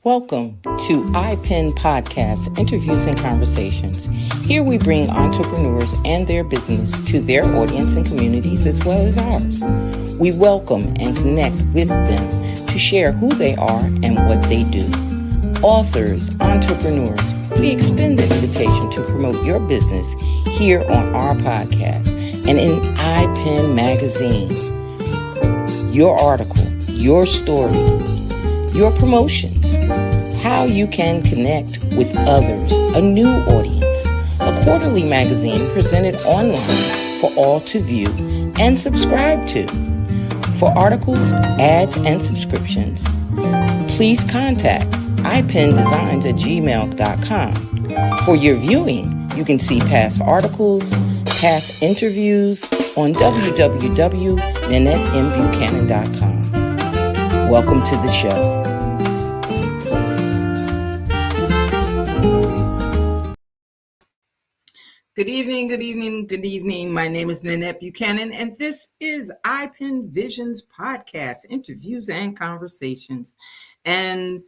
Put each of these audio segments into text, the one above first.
Welcome to iPen Podcast, Interviews and Conversations. Here we bring entrepreneurs and their business to their audience and communities as well as ours. We welcome and connect with them to share who they are and what they do. Authors, entrepreneurs, we extend the invitation to promote your business here on our podcast and in iPen Magazine. Your article, your story, your promotions, how you can connect with others, a new audience, a quarterly magazine presented online for all to view and subscribe to. For articles, ads, and subscriptions, please contact ipendesigns@gmail.com. For your viewing, you can see past articles, past interviews on www.nanettembuchanan.com. Welcome to the show. Good evening, good evening, good evening. My name is Nanette Buchanan, and this is iPen Visions Podcast, Interviews and Conversations. And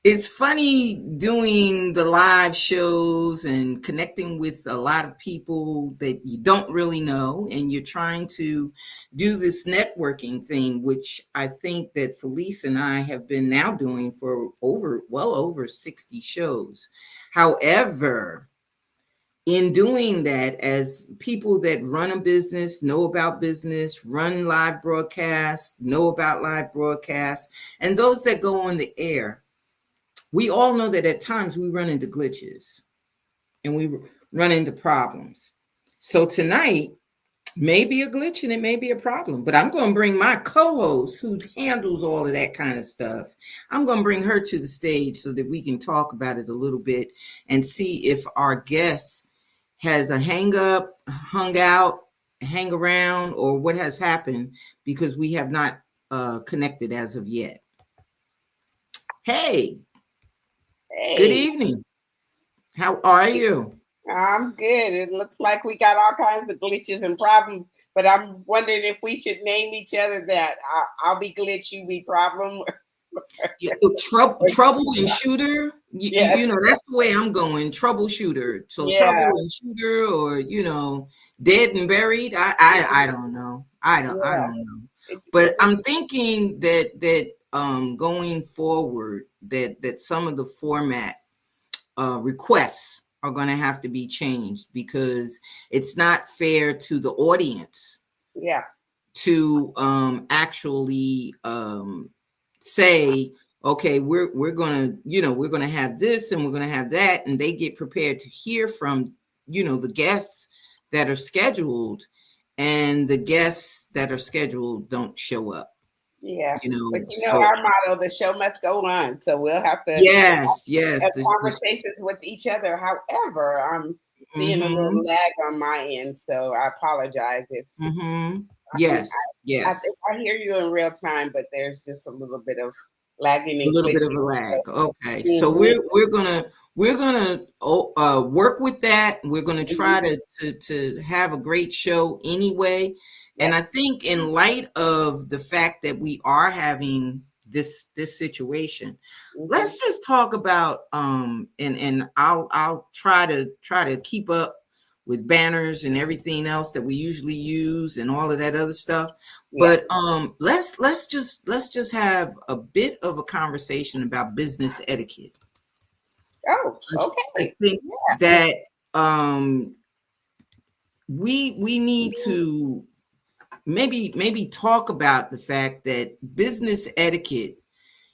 it's funny doing the live shows and connecting with a lot of people that you don't really know, and you're trying to do this networking thing, which I think that Felice and I have been now doing for well over 60 shows. However, in doing that, as people that run a business, know about business, run live broadcasts, know about live broadcasts, and those that go on the air, we all know that at times we run into glitches and we run into problems. So tonight may be a glitch and it may be a problem, but I'm going to bring my co-host who handles all of that kind of stuff. I'm going to bring her to the stage so that we can talk about it a little bit and see if our guest has a hang up, hung out, hang around, or what has happened, because we have not connected as of yet. Hey, good evening. How are you? I'm good. It looks like we got all kinds of glitches and problems, but I'm wondering if we should name each other that. I'll be glitch, you be problem. Yeah, trouble and shooter. Yes. You know, that's the way I'm going. Troubleshooter. So yeah. Trouble and shooter, or dead and buried. I don't know. I don't know. But I'm thinking that going forward, that some of the format requests are going to have to be changed, because it's not fair to the audience. Yeah. To actually say, okay, we're gonna have this and we're gonna have that, and they get prepared to hear from the guests that are scheduled, and the guests that are scheduled don't show up. Yeah, but our motto, the show must go on, so we'll have to have conversations with each other. However, I'm seeing a little lag on my end, so I apologize if Yes. I hear you in real time, but there's just a little bit of lagging. A little bit of a lag. Okay, so we're gonna work with that. We're gonna try to have a great show anyway. And I think, in light of the fact that we are having this situation, let's just talk about and I'll try to keep up with banners and everything else that we usually use and all of that other stuff. Yeah. But let's just have a bit of a conversation about business etiquette. Oh, okay. I think that we need to maybe talk about the fact that business etiquette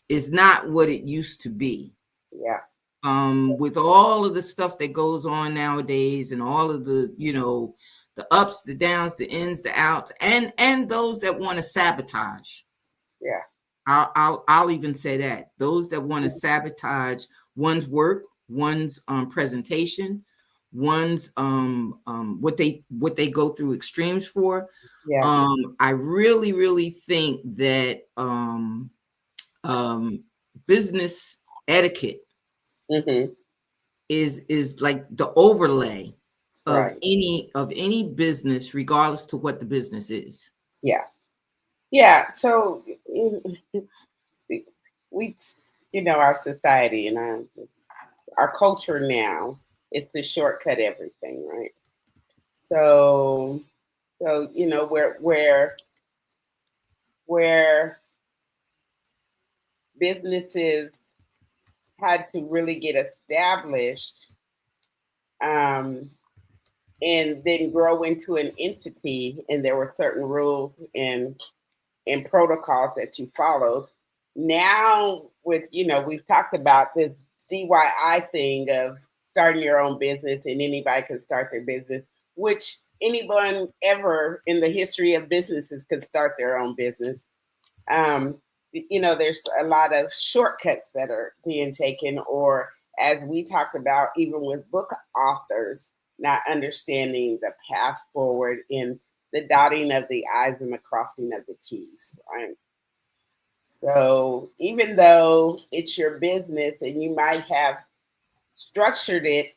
is not what it used to be. Yeah. With all of the stuff that goes on nowadays, and all of the the ups, the downs, the ins, the outs, and those that want to sabotage. Yeah, I'll even say that those that want to sabotage one's work, one's presentation, one's what they go through extremes for. Yeah. I really think that business etiquette is like the overlay of any business, regardless to what the business is. Yeah. So our society and our culture now is to shortcut everything, right? So, where businesses had to really get established, um, and then grow into an entity, and there were certain rules and protocols that you followed. Now, with we've talked about this DIY thing of starting your own business, and anybody can start their business, which anyone ever in the history of businesses could start their own business. um, there's a lot of shortcuts that are being taken, or as we talked about, even with book authors, not understanding the path forward in the dotting of the I's and the crossing of the T's, right? So even though it's your business and you might have structured it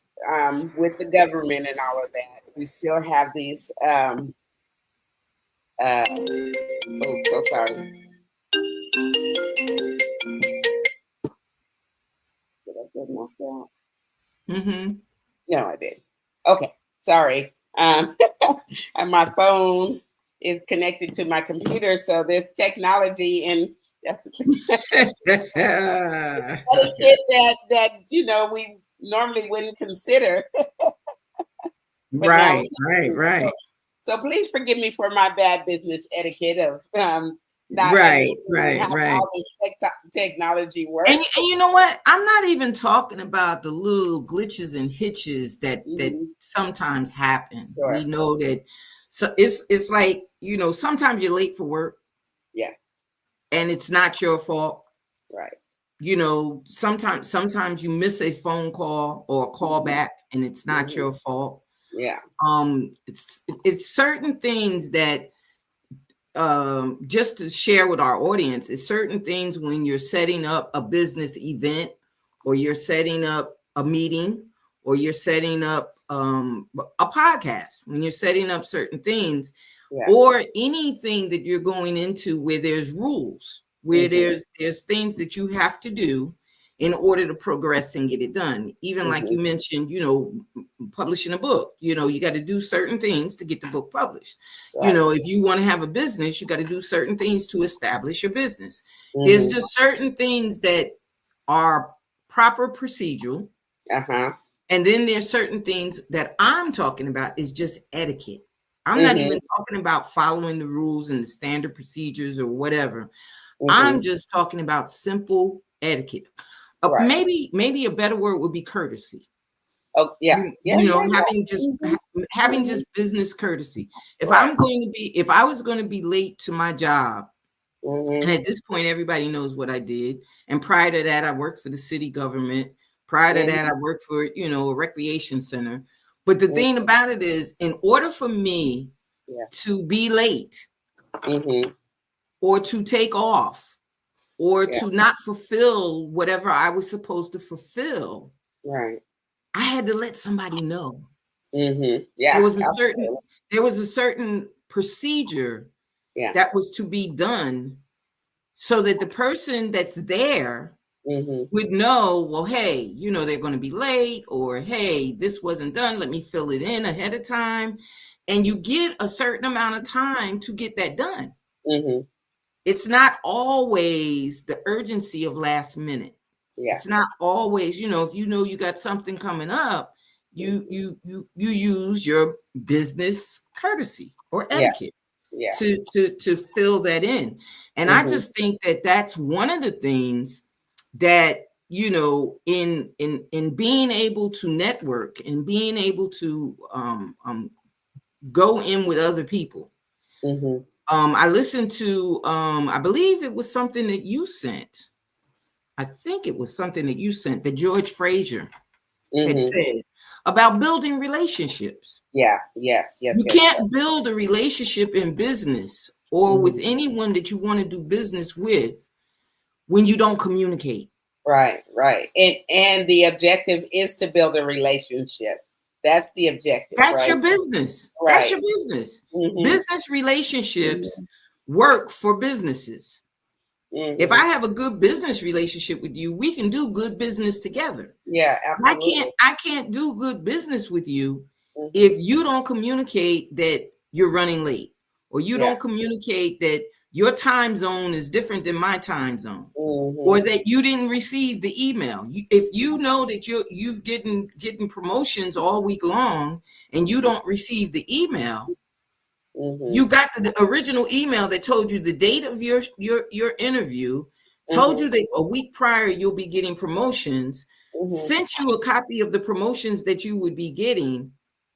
with the government and all of that, you still have these. Oh, so sorry. Did I get knocked out? Mm-hmm. No, I did. Okay, sorry. And my phone is connected to my computer, so there's technology and that's etiquette that we normally wouldn't consider. But now Right, right, right, so please forgive me for my bad business etiquette of not right, understanding right, how right. all this technology And works. you know what? I'm not even talking about the little glitches and hitches that Mhm. sometimes happen. We Sure. know that. So it's like, sometimes you're late for work Yeah. and it's not your fault. Right. Sometimes you miss a phone call or a call Hmm. back and it's not Hmm. your fault. Yeah. It's certain things that, just to share with our audience, is certain things when you're setting up a business event, or you're setting up a meeting, or you're setting up a podcast, when you're setting up certain things, Yeah. or anything that you're going into where there's rules, where Hmm. there's things that you have to do in order to progress and get it done. Even like Hmm. you mentioned, publishing a book, you got to do certain things to get the book published. Right. If you want to have a business, you got to do certain things to establish your business. There's Hmm. just certain things that are proper procedural, Uh-huh. and then there's certain things that I'm talking about is just etiquette. I'm not Hmm. even talking about following the rules and the standard procedures or whatever. I'm Hmm. just talking about simple etiquette. Right. Maybe a better word would be courtesy. Oh, yeah. Yeah, yeah, Having yeah. Hmm. having Hmm. just business courtesy. Right. If I was going to be late to my job, and Hmm. at this point everybody knows what I did, and prior to that I worked for the city government. Prior to that I Hmm. worked for, a recreation center. But the Hmm. thing about it is, in order for me Yeah. to be late, Hmm. or to take off, or Yeah. to not fulfill whatever I was supposed to fulfill, Right. I had to let somebody know. Hmm. There Yeah. was a certain Absolutely. there was a certain procedure Yeah. that was to be done, so that the person that's there Hmm. would know, well, hey, they're going to be late, or hey, this wasn't done. Let me fill it in ahead of time. And you get a certain amount of time to get that done. Hmm. It's not always the urgency of last minute. Yeah. It's not always, if you got something coming up, you Hmm. you use your business courtesy or Yeah. etiquette Yeah. to fill that in. And I Hmm. just think that that's one of the things that, in being able to network and being able to go in with other people. Hmm. I listened to, I believe it was something that you sent. I think it was something that you sent that George Fraser had Hmm. said about building relationships. Yeah. Yes. Yes. You Yes. Yes. can't build a relationship in business or with Hmm. anyone that you want to do business with when you don't communicate. Right. Right. And the objective is to build a relationship. That's the objective, That's right? your business. That's Right. your business. Hmm. Business relationships Hmm. work for businesses. If I Mm-hmm. have a good business relationship with you, we can do good business together. Yeah, absolutely. I can't do good business with you Mm-hmm. if you don't communicate that you're running late, or you Yeah. don't communicate that your time zone is different than my time zone, or Mm-hmm. that you didn't receive the email. If you know that you've getting promotions all week long and you don't receive the email, Mm-hmm. you got the original email that told you the date of your interview, told Mm-hmm. you that a week prior you'll be getting promotions, Mm-hmm. sent you a copy of the promotions that you would be getting,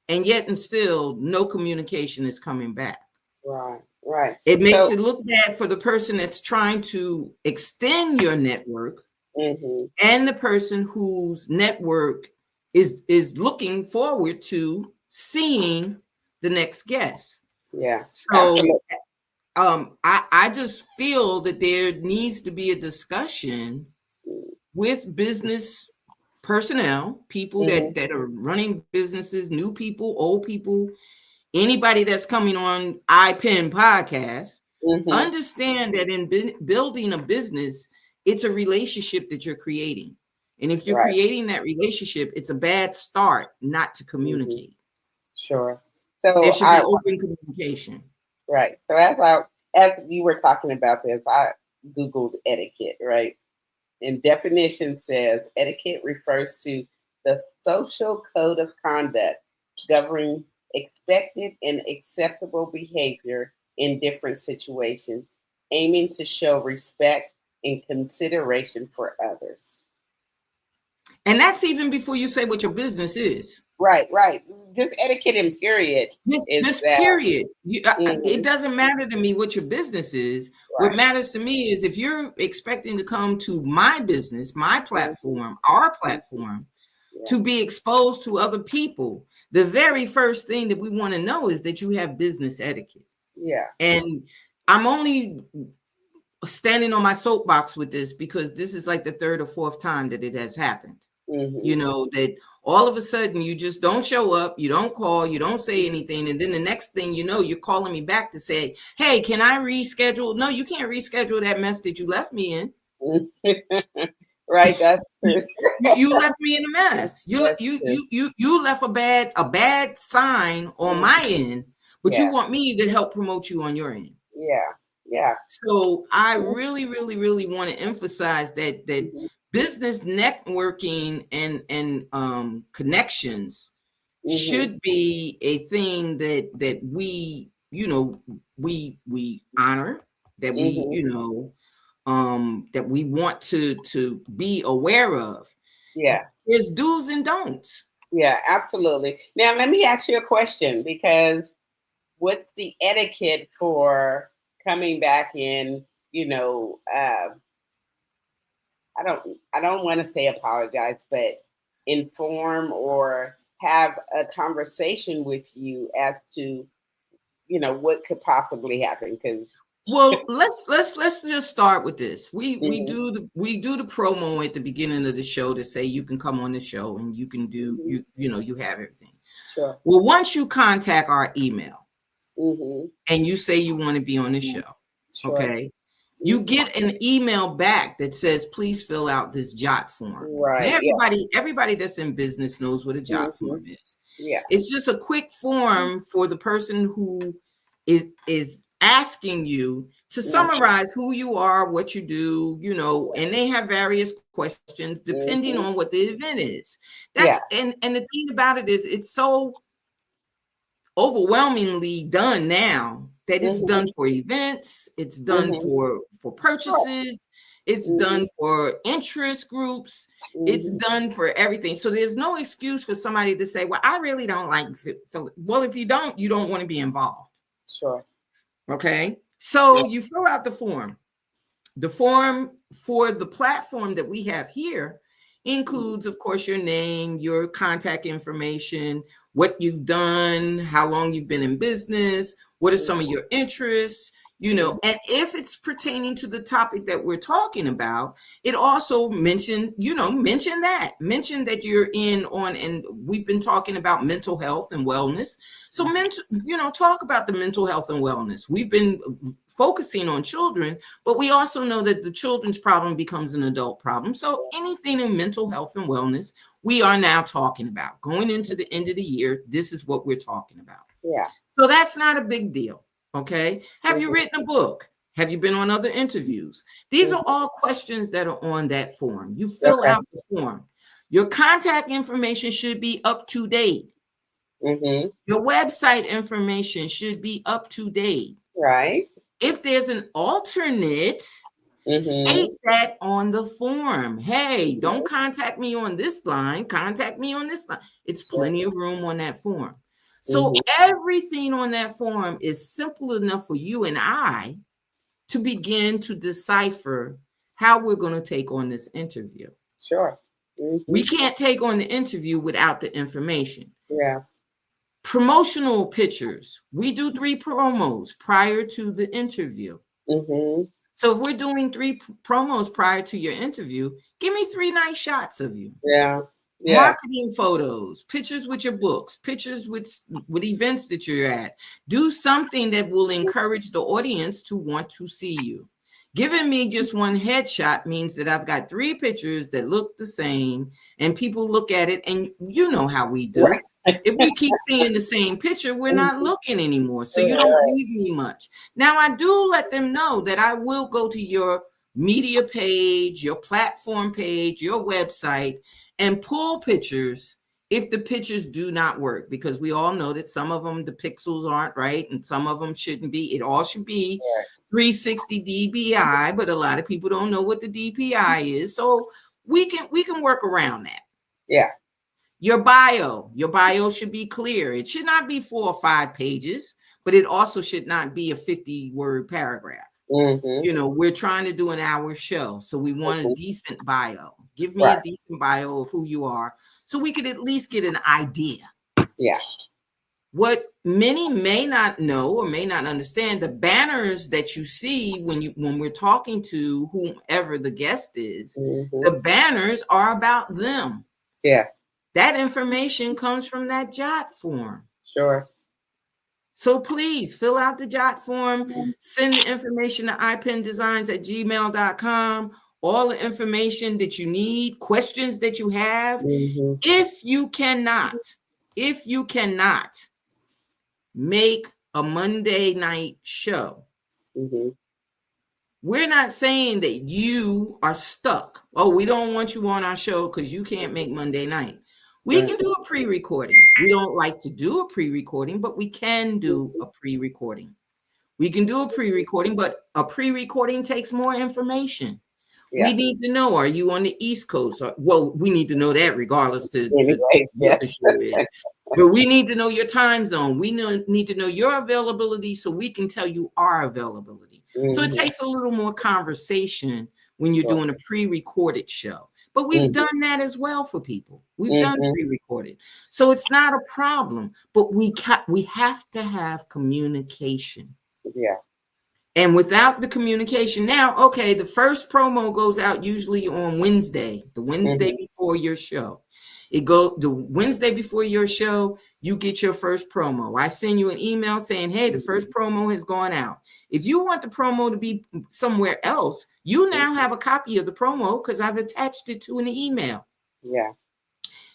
and yet and still no communication is coming back. Right. Right. It makes So. it look bad for the person that's trying to extend your network, Mm-hmm. and the person whose network is looking forward to seeing the next guest. Yeah. So Absolutely. I just feel that there needs to be a discussion with business personnel, people Mm-hmm. that are running businesses, new people, old people, anybody that's coming on iPen podcast. Mm-hmm. Understand that in building a business, it's a relationship that you're creating. And if you're Right. creating that relationship, it's a bad start not to Mm-hmm. communicate. Sure. There So should I be open communication. right. So as you were talking about this, I Googled etiquette, right? And definition says etiquette refers to the social code of conduct governing expected and acceptable behavior in different situations, aiming to show respect and consideration for others. And that's even before you say what your business is. Right, right. Just etiquette and period is This that. period. It Hmm. doesn't matter to me what your business is. What Right. matters to me is if you're expecting to come to my business, my Hmm. platform, our Hmm. platform, Yeah. to be exposed to other people, the very first thing that we want to know is that you have business etiquette. Yeah. And I'm only standing on my soapbox with this because this is like the third or fourth time that it has happened. Hmm. That all of a sudden you just don't show up, you don't call, you don't say anything, and then the next thing you know, you're calling me back to say, hey, can I reschedule? No, you can't reschedule that mess that you left me in. Right. That's you, true. you left me in a mess. That's true. You left a bad sign on my Mhm. end, but you Yeah. want me to help promote you on your end. Yeah. Yeah. So I Mhm. really, really, really want to emphasize that Mhm. business networking and connections Mhm. should be a thing that we we honor, that we Mhm. that we want to be aware of. Yeah. There's do's and don'ts. Yeah. Absolutely. Now, let me ask you a question because what's the etiquette for coming back in? You know, I don't want to say apologize, but inform or have a conversation with you as to what could possibly happen because. Well, let's just start with this. Mhm. We do the promo at the beginning of the show to say you can come on the show and you can do Mhm. you have everything. Sure. Well, once you contact our email Mhm. and you say you want to be on the show, Sure. okay, you Mhm. get an email back that says please fill out this jot form. Now Right. Yeah. everybody that's in business knows what a jot Mhm. form is. Yeah. It's just a quick form for the person who is asking you to Mhm. summarize who you are, what you do, Yeah. and they have various questions depending Mhm. on what the event is. Yeah. And the thing about it is it's so overwhelmingly done now that it's Mhm. done for events, it's done Mhm. for Sure. purchases, it's Mhm. done for interest groups, it's Mhm. done for everything. So there's no excuse for somebody to say, well, I really don't like well, if you don't want to be involved. Sure. Okay, Yeah. so you fill out the form. The form for the platform that we have here Mhm. includes, of course, your name, your contact information, what you've done, how long you've been in business, what are some of Mhm. your interests, And if it's pertaining to the topic that we're talking about, it also mention that you're in on, and we've been talking about mental health and wellness. So talk about the mental health and wellness. We've been focusing on children, but we also know that the children's problem becomes an adult problem. So anything in mental health and wellness, we are now talking about. Going into the end of the year, this is what we're talking about. Yeah. So that's not a big deal. Okay. Have you written a book? Have you been on other interviews? These are all questions that are on that form. You fill out the form. Your contact information should be up to date. Your website information should be up to date. Right. If there's an alternate, state that on the form. Hey, don't contact me on this line. Contact me on this line. It's plenty of room on that form. So everything on that form is simple enough for you and I to begin to decipher how we're going to take on this interview. Sure. We can't take on the interview without the information. Yeah. Promotional pictures. We do 3 promos prior to the interview. So if we're doing 3 promos prior to your interview, give me 3 nice shots of you. Yeah. Marketing photos, pictures with your books, pictures with events that you're at. Do something that will encourage the audience to want to see you. Giving me just one headshot means that I've got 3 pictures that look the same, and people look at it, and you know how we do. Right. If we keep seeing the same picture, we're not looking anymore. So you don't leave me much. Now, I do let them know that I will go to your media page, your platform page, your website, and pull pictures if the pictures do not work, because we all know that some of them, the pixels aren't right, and some of them shouldn't be. It all should be 360 dpi, but a lot of people don't know what the dpi is. So we can work around that. Yeah. Your bio should be clear. It should not be 4 or 5 pages, but it also should not be a 50-word paragraph. We're trying to do an hour show, so we want a decent bio. Give me a decent bio of who you are, so we could at least get an idea. Yeah. What many may not know or may not understand, the banners that you see when we're talking to whomever the guest is, the banners are about them. Yeah. That information comes from that JOT form. Sure. So please fill out the JOT form, send the information to ipendesigns@gmail.com, all the information that you need, questions that you have. If you cannot make a Monday night show, we're not saying that you are stuck. Oh, we don't want you on our show because you can't make Monday night. We can do a pre-recording. We don't like to do a pre-recording, but we can do a pre-recording. We can do a pre-recording, but a pre-recording takes more information. We need to know, are you on the East Coast? Well, we need to know that regardless to what the show is. But we need to know your time zone. We need to know your availability so we can tell you our availability. So it takes a little more conversation when you're doing a pre-recorded show. But we've done that as well for people. We've done pre-recorded. So it's not a problem, but we have to have communication. Yeah. And without the communication, now, okay, the first promo goes out usually on Wednesday, the Wednesday before your show. The Wednesday before your show, you get your first promo. I send you an email saying, hey, the first promo has gone out. If you want the promo to be somewhere else, you now have a copy of the promo because I've attached it to an email. Yeah.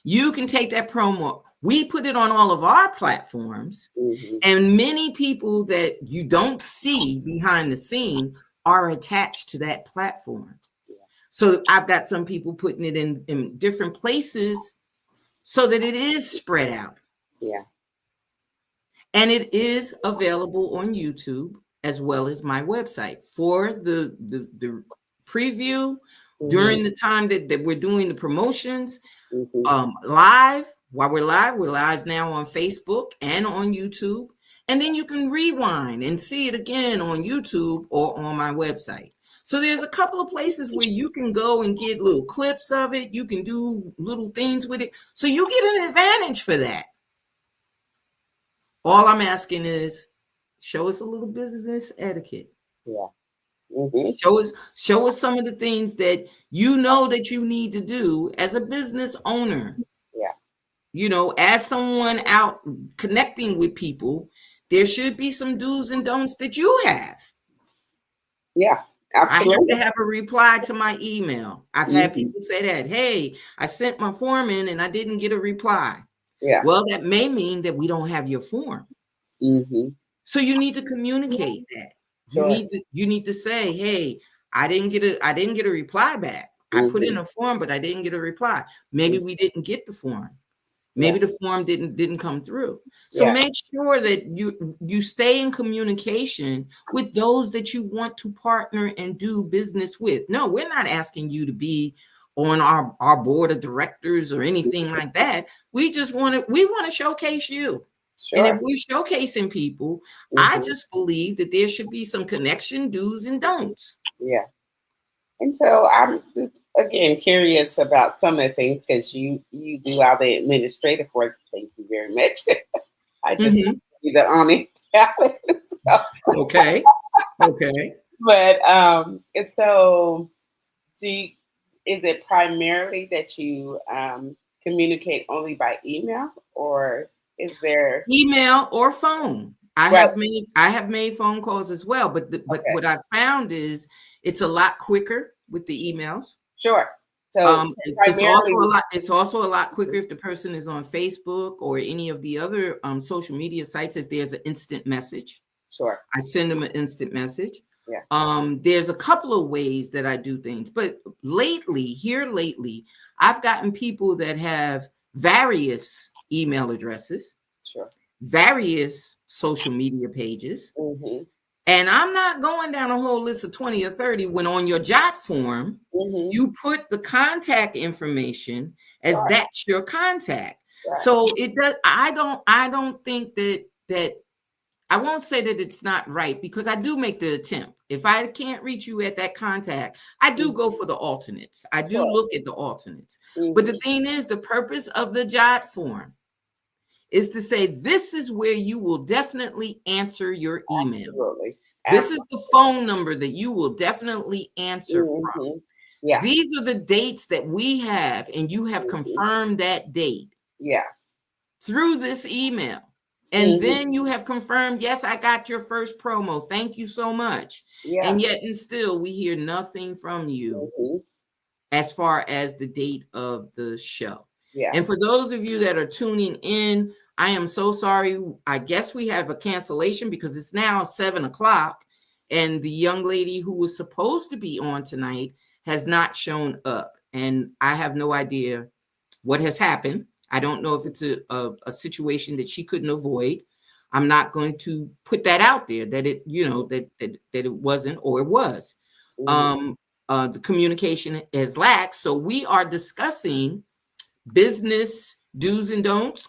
You can take that promo. We put it on all of our platforms, and many people that you don't see behind the scene are attached to that platform. So I've got some people putting it in different places so that it is spread out. Yeah. And it is available on YouTube as well as my website for the preview during the time that we're doing the promotions. Live, while we're live now on Facebook and on YouTube. And then you can rewind and see it again on YouTube or on my website. So there's a couple of places where you can go and get little clips of it. You can do little things with it. So you get an advantage for that. All I'm asking is show us a little business etiquette. Yeah. Mm-hmm. Show us some of the things that you know that you need to do as a business owner. Yeah. As someone out connecting with people, there should be some do's and don'ts that you have. Yeah. I have to Absolutely. have a reply to my email. I've had Mm-hmm. people say that, hey, I sent my form in and I didn't get a reply. Yeah. Well, that may mean that we don't have your form. Mm-hmm. So you need to communicate that. You Sure. need to you need to say, hey, I didn't get a reply back. I put in Mm-hmm. a form, but I didn't get a reply. Maybe we didn't get the form. Yeah. Maybe the form didn't come through. So Yeah. make sure that you stay in communication with those that you want to partner and do business with. No, we're not asking you to be on our board of directors or anything like that. We want to showcase you. And if Sure. we're showcasing people, I Mm-hmm. just believe that there should be some connection do's and don'ts. Yeah. And so I'm just, again curious about some of the things because you do all the administrative work. Thank you very much. I just Mhm. be the honest talent. So, Okay. Okay. but and so do you, is it primarily that you communicate only by email, or is there Email or phone. I right? have made I have made phone calls as well, but Okay, what I've found is it's a lot quicker with the emails. sure. So It's also a primarily, lot. It's also a lot quicker if the person is on Facebook or any of the other social media sites. If there's an instant message, sure. I send them an instant message. Yeah. There's a couple of ways that I do things, but lately, I've gotten people that have various email addresses, Sure. various social media pages, Mm-hmm. and I'm not going down a whole list of 20 or 30 when on your jot form, Mm-hmm. you put the contact information as Right. that's your contact. Right. So it does I don't think that I won't say that it's not right because I do make the attempt. If I can't reach you at that contact, I do go Mm-hmm. for the alternates. I do Sure. look at the alternates. But the Mm-hmm. thing is, the purpose of the jot form is to say this is where you will definitely answer your email. Absolutely. This is Absolutely. the phone number that you will definitely answer from. Mm-hmm. Yeah. These are the dates that we have, and you have Mm-hmm. confirmed that date Yeah. through this email. And Mm-hmm. then you have confirmed, yes, I got your first promo. Thank you so much. Yeah. And yet, and still, we hear nothing from you Mm-hmm. as far as the date of the show. Yeah. And for those of you that are tuning in, I am so sorry. I guess we have a cancellation because it's now 7 o'clock, and the young lady who was supposed to be on tonight has not shown up. And I have no idea what has happened. I don't know if it's a situation that she couldn't avoid. I'm not going to put that out there that that it wasn't or it was. Mm-hmm. Um, the communication has lacked. So we are discussing business do's and don'ts,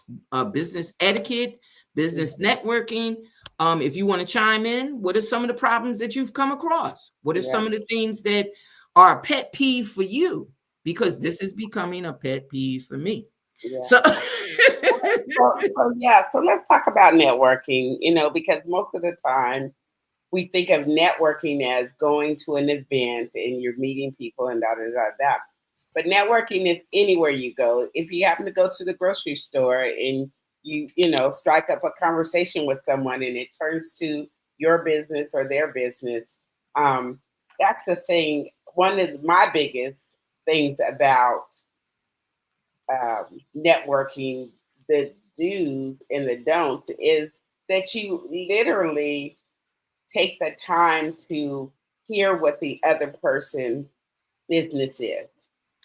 business etiquette, business networking. If you want to chime in, what are some of the problems that you've come across? What are Yeah. some of the things that are a pet peeve for you? Because this is becoming a pet peeve for me. Yeah. So, So yeah. So let's talk about networking. Because most of the time we think of networking as going to an event and you're meeting people and da da da da. But networking is anywhere you go. If you happen to go to the grocery store and you strike up a conversation with someone and it turns to your business or their business, that's the thing. One of my biggest things about networking, the do's and the don'ts, is that you literally take the time to hear what the other person business is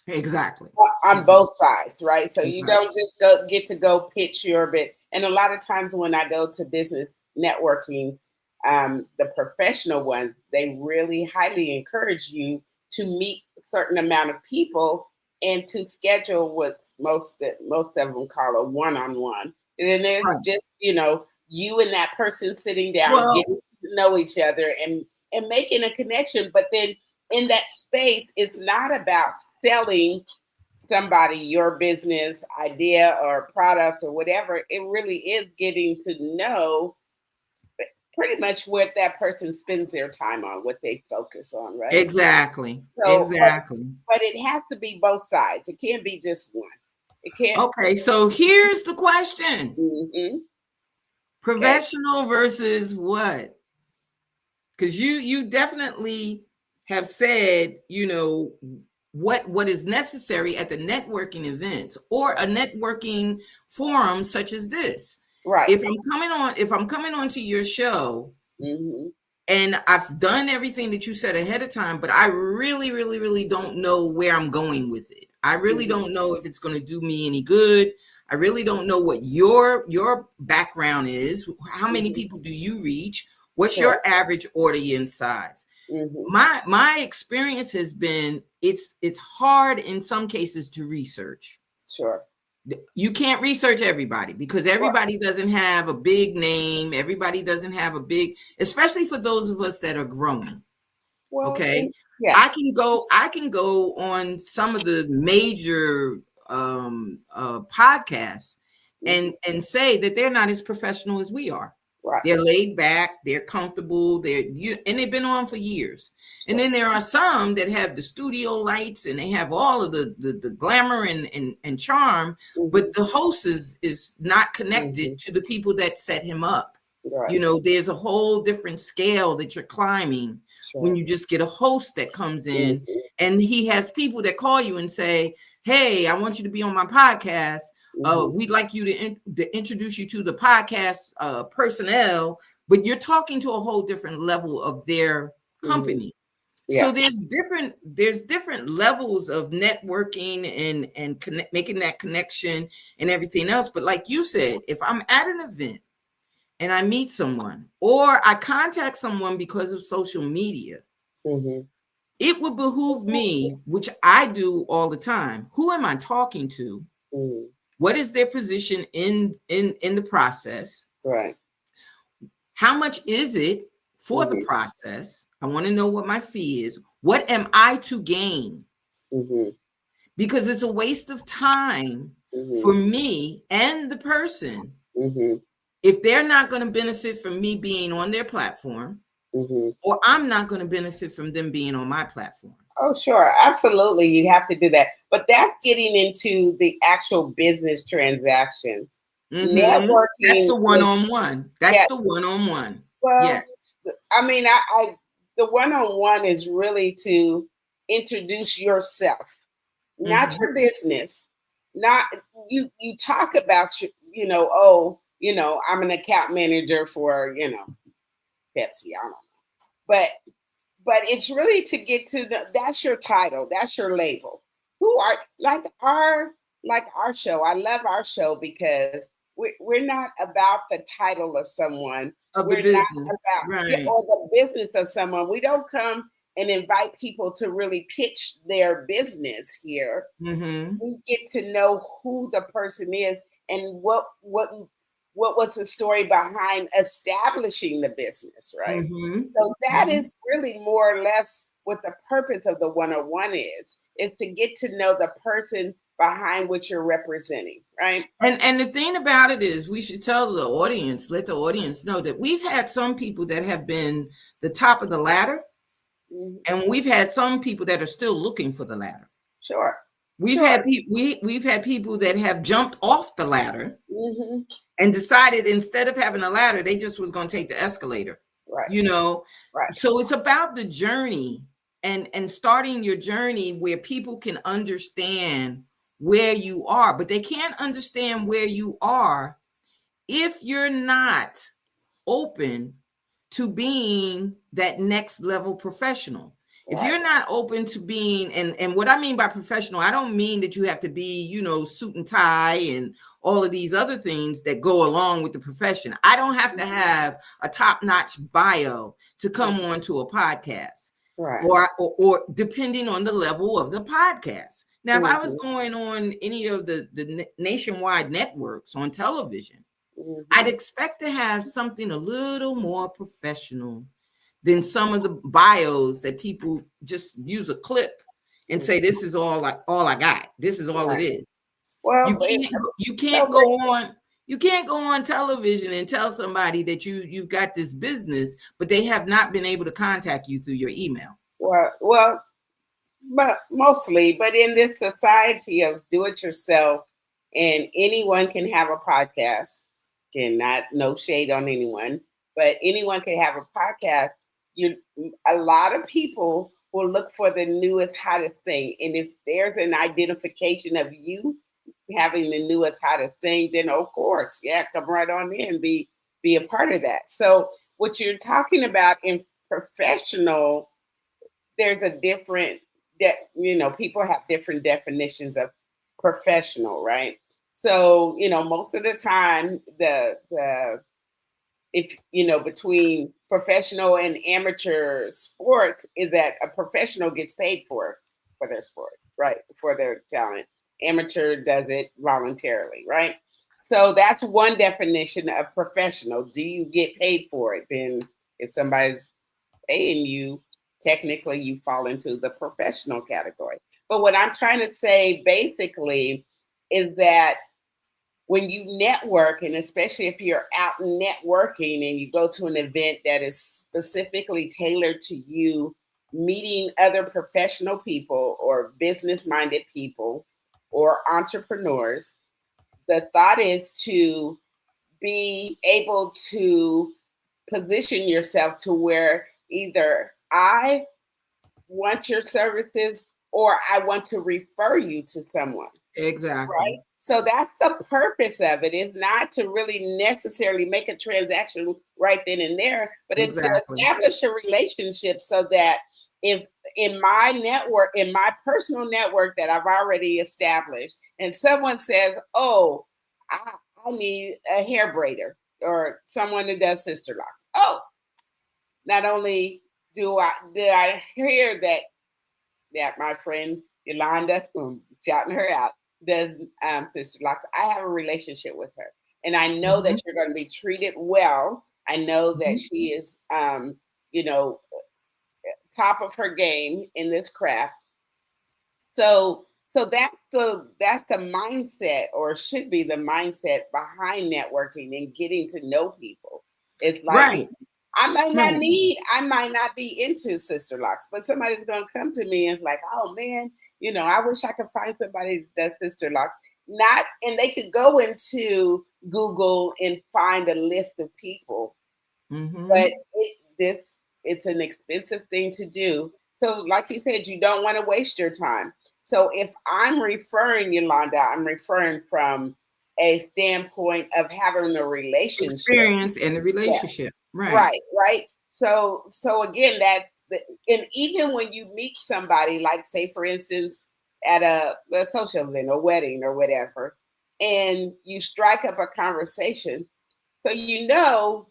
exactly. on Exactly. both sides, right? So you Exactly. don't just go pitch your bit. And a lot of times when I go to business networking, the professional ones, they really highly encourage you to meet a certain amount of people and to schedule what most of them call a one-on-one. And then it's Right. just you and that person sitting down, Well, getting to know each other and making a connection. But then in that space, it's not about selling somebody your business idea or product or whatever. It really is getting to know pretty much what that person spends their time on, what they focus on, right? Exactly. So, Exactly. but it has to be both sides. It can't be just one. It can't. Okay, so here's the question. Mm-hmm. Okay. Professional versus what? Because you definitely have said, what is necessary at the networking events or a networking forum such as this. Right. If I'm coming on to your show Mm-hmm. and I've done everything that you said ahead of time, but I really, really, really don't know where I'm going with it. I really Mm-hmm. don't know if it's going to do me any good. I really don't know what your background is. How many Mm-hmm. people do you reach? What's Sure. your average audience size? Mm-hmm. My experience has been it's hard in some cases to research. Sure. You can't research everybody because Well, everybody doesn't have a big name. Everybody doesn't have a big, especially for those of us that are growing. well, Okay. yes. I can go on some of the major podcasts Mm-hmm. and say that they're not as professional as we are. Right. They're laid back, they're comfortable, and they've been on for years. And Sure. then there are some that have the studio lights and they have all of the glamour and charm, Mm-hmm. but the host is not connected Mm-hmm. to the people that set him up. Right. There's a whole different scale that you're climbing when Sure. you just get a host that comes in Mm-hmm. and he has people that call you and say, "Hey, I want you to be on my podcast. Mm-hmm. We'd like you to introduce you to the podcast personnel," but you're talking to a whole different level of their Mm-hmm. company. So Yeah. there's different levels of networking and making that connection and everything else. But like you said, if I'm at an event and I meet someone or I contact someone because of social media, Mm-hmm. it would behoove me, which I do all the time. Who am I talking to? Mm-hmm. What is their position in the process? Right. How much is it for the Mm-hmm. process? I want to know what my fee is. What am I to gain? Mm-hmm. Because it's a waste of time Mm-hmm. for me and the person Mm-hmm. if they're not going to benefit from me being on their platform, Mm-hmm. or I'm not going to benefit from them being on my platform. Oh, sure. Absolutely. You have to do that. But that's getting into the actual business transaction. That's Networking the is, one-on-one. That's yeah, the one-on-one. well, Yes. I mean, I the one-on-one is really to introduce yourself, not Mm-hmm. your business. Not you talk about oh, I'm an account manager for, Pepsi. I don't know. But it's really to get to that's your title, that's your label. Who are like our show. I love our show because we're not about the title of someone. Of the We're not business. about, yeah, Right. or the business of someone. We don't come and invite people to really pitch their business here. Mm-hmm. We get to know who the person is and what was the story behind establishing the business, right? Mm-hmm. So that Mm-hmm. is really more or less what the purpose of the one-on-one is to get to know the person behind what you're representing, right? And the thing about it is we should tell the audience, let the audience know that we've had some people that have been the top of the ladder, Mhm. and we've had some people that are still looking for the ladder. Sure, We've sure. had we've had people that have jumped off the ladder Hmm. and decided instead of having a ladder, they just was going to take the escalator. Right, You know, right. so it's about the journey and starting your journey where people can understand where you are, but they can't understand where you are if you're not open to being that next level professional. If Right. you're not open to being, and what I mean by professional, I don't mean that you have to be, suit and tie and all of these other things that go along with the profession. I don't have to have a top-notch bio to come onto a podcast, Right. or depending on the level of the podcast. Now, if I was Hmm. going on any of the nationwide networks on television, I'd Hmm. expect to have something a little more professional than some of the bios that people just use a clip and say, "This is all I got. This is all it Right. is." Well, You can't go nobody. on. You can't go on television and tell somebody that you've got this business, but they have not been able to contact you through your email. Well, but mostly, but in this society of do it yourself, and anyone can have a podcast, can not no shade on anyone, but anyone can have a podcast. You A lot of people will look for the newest, hottest thing. And if there's an identification of you having the newest, hottest thing, then of course, yeah, come right on in and be a part of that. So what you're talking about in professional, there's a different that people have different definitions of professional, right? So most of the time the if between professional and amateur sports is that a professional gets paid for their sport, right, for their talent. Amateur does it voluntarily, right? So that's one definition of professional. Do you get paid for it? Then if somebody's paying you, technically you fall into the professional category. But what I'm trying to say basically is that when you network, and especially if you're out networking and you go to an event that is specifically tailored to you, meeting other professional people or business minded people or entrepreneurs, the thought is to be able to position yourself to where either I want your services or I want to refer you to someone. Exactly. Right. So that's the purpose of it, is not to really necessarily make a transaction right then and there, but it's to Exactly. establish a relationship so that if in my network, in my personal network that I've already established, and someone says, oh, I need a hair braider or someone who does sister locks. Oh, not only did I hear that my friend Yolanda, shouting her out, does sister locks. I have a relationship with her, and I know Mm-hmm. that you're going to be treated well. I know that Mm-hmm. she is, you know, top of her game in this craft. So that's the mindset, or should be the mindset behind networking and getting to know people. It's like Right. Right. I might not be into sister locks, but somebody's gonna come to me and it's like, oh man, I wish I could find somebody that does sister locks. Not and they could go into Google and find a list of people, Mm-hmm. but it's an expensive thing to do. So, like you said, you don't want to waste your time. So, if I'm referring Yolanda, I'm referring from a standpoint of having a relationship. Experience and the Yeah, relationship. Right. right. So again, and even when you meet somebody, like say for instance, at a social event, a wedding or whatever, and you strike up a conversation, so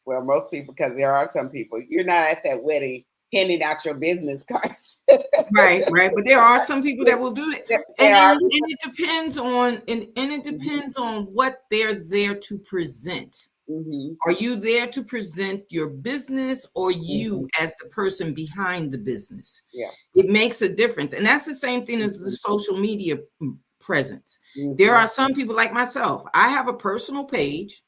well, most people, because there are some people, you're not at that wedding handing out your business cards. Right, right. But there are some people that will do it. There are. And it depends on and it depends on what they're there to present. Mm-hmm, Are you there to present your business or mm-hmm, you as the person behind the business? yeah. It makes a difference. And that's the same thing as the Mm-hmm, social media presence. There mm-hmm, are some people like myself. I have a personal page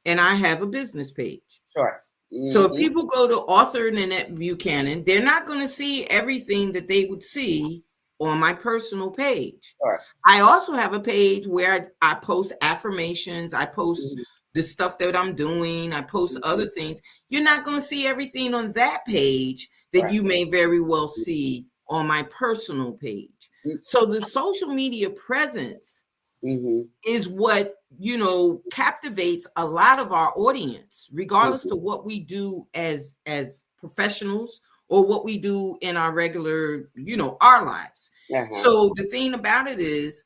and I have a business page. sure. So if Mm-hmm, people go to author Nanette Buchanan, they're not going to see everything that they would see on my personal page. sure. I also have a page where I post affirmations, I post Mm-hmm, the stuff that I'm doing, I post mm-hmm, other things. You're not going to see everything on that page that right. you may very well see on my personal page. So the social media presence Mm-hmm, is what captivates a lot of our audience, regardless to mm-hmm, what we do as professionals or what we do in our regular our lives. uh-huh. So the thing about it is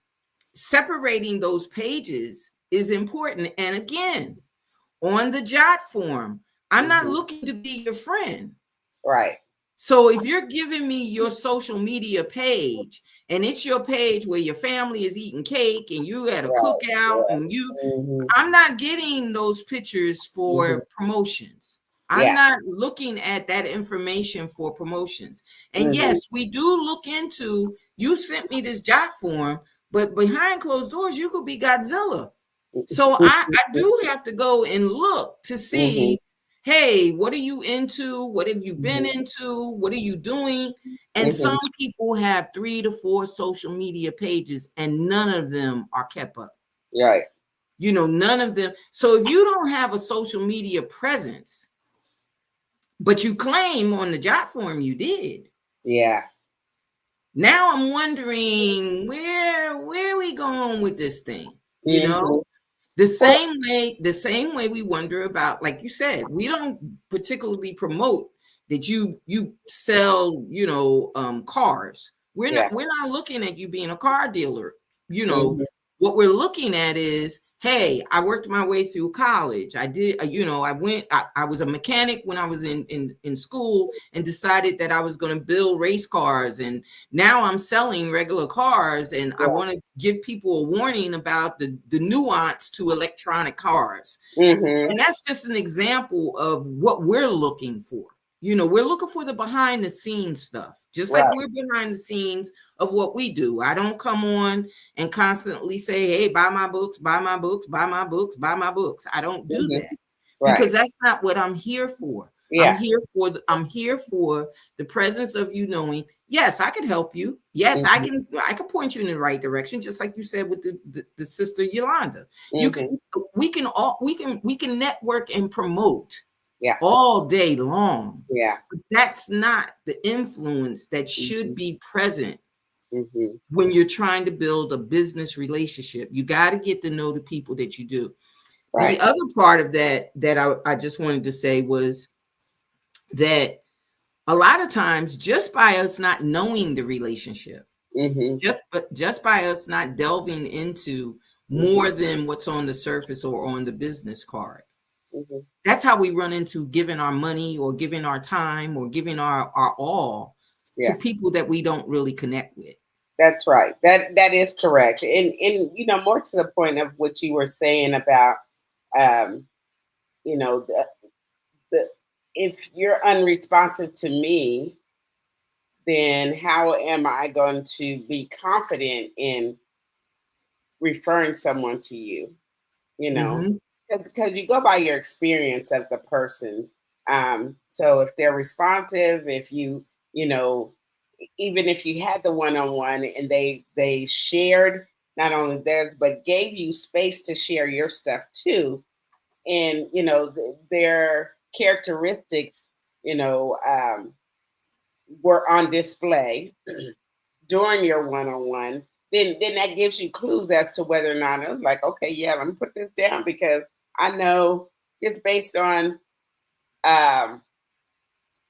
separating those pages is important. And again, on the jot form, I'm not Mm-hmm, looking to be your friend. right. So if you're giving me your social media page and it's your page where your family is eating cake and you at a Right. cookout Right. and Mm-hmm, I'm not getting those pictures mm-hmm, for promotions. I'm yeah. not looking at that information for promotions. And Mm-hmm, yes, we do look into, you sent me this jot form, but behind closed doors, you could be Godzilla. So I do have to go and look to Mm-hmm. see, hey, what are you into? What have you been Mm-hmm. into? What are you doing? And Mm-hmm. some people have 3 to 4 social media pages and none of them are kept up. Right. None of them. So if you don't have a social media presence, but you claim on the job form you did, Yeah. now I'm wondering where are we going with this thing? You Mm-hmm. know? The Well, same way we wonder about, like you said, we don't particularly promote that you sell, cars. We're yeah. not we're not looking at you being a car dealer. You know, Mm-hmm. what we're looking at is, hey, I worked my way through college. I did, I was a mechanic when I was in school and decided that I was going to build race cars, and now I'm selling regular cars, and I Yeah. want to give people a warning about the nuance to electronic cars. Mm-hmm. And that's just an example of what we're looking for. We're looking for the behind the scenes stuff, just like Right. we're behind the scenes of what we do. I don't come on and constantly say, hey, buy my books, buy my books, buy my books, buy my books. I don't do Mm-hmm. that Right. because that's not what I'm here for. I'm Yeah. here for the presence of you knowing, yes, I can help you. Yes, I Mm-hmm. can I can point you in the right direction, just like you said with the sister Yolanda. You can Mm-hmm. we can network and promote Yeah. all day long. Yeah. But that's not the influence that Mm-hmm. should be present Mm-hmm. when you're trying to build a business relationship. You got to get to know the people that you do. The Right. other part of that I just wanted to say was that a lot of times, just by us not knowing the relationship, Mm-hmm. just by us not delving into Mm-hmm. more than what's on the surface or on the business card, Mm-hmm. that's how we run into giving our money or giving our time or giving our all to Yeah. people that we don't really connect with. That's right. That is correct. And more to the point of what you were saying about um, the if you're unresponsive to me, then how am I going to be confident in referring someone to you? You know, Mm-hmm. because you go by your experience of the person. So if they're responsive, if you know, even if you had the one-on-one and they shared not only theirs but gave you space to share your stuff too, and their characteristics, you know, um, were on display during your one-on-one, then that gives you clues as to whether or not it was like, okay, yeah, let me put this down because I know it's based on um,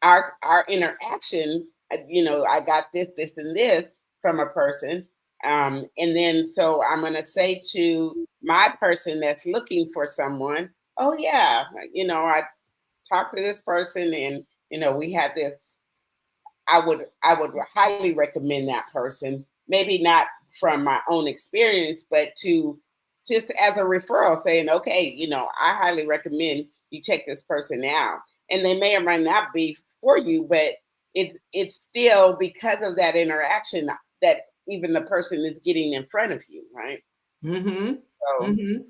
our interaction. I got this, and this from a person, and then so I'm gonna say to my person that's looking for someone, oh yeah, I talked to this person, and we had this. I would highly recommend that person. Maybe not from my own experience, but to just as a referral, saying, okay, I highly recommend you check this person out. And they may or may not be for you, but it's still because of that interaction that even the person is getting in front of you, right? Mm-hmm. So Mm-hmm.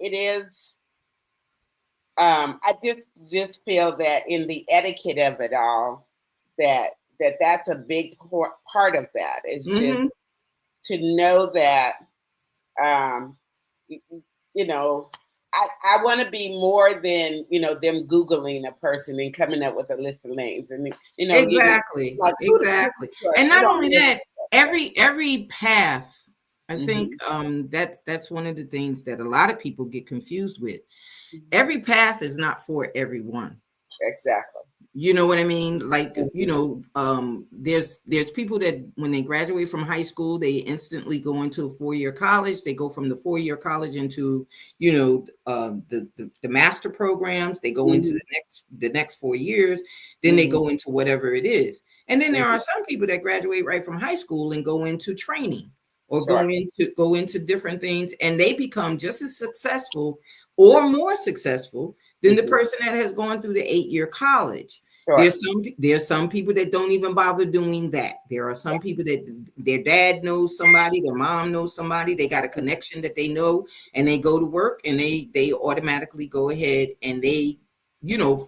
it is. I just feel that in the etiquette of it all, that's a big part of that is Mm-hmm. just to know that um, y- y- you know I want to be more than them googling a person and coming up with a list of names, and Exactly. like who do you Exactly. trust? And You not don't only know that, every path, I think that. that's one of the things that a lot of people get confused with. Hmm. Every path is not for everyone. Exactly. You know what I mean? Like, Hmm. there's people that when they graduate from high school, they instantly go into a 4-year college. They go from the 4-year college into, the master programs. They go into Hmm. the next 4 years, then they Hmm. go into whatever it is. And then there are Hmm. some people that graduate right from high school and go into training or Sure. go into different things, and they become just as successful or more successful than the Hmm. person that has gone through the 8-year college. Sure. There's some people that don't even bother doing that. There are some people that their dad knows somebody, their mom knows somebody, they got a connection that they know, and they go to work and they automatically go ahead and they, you know,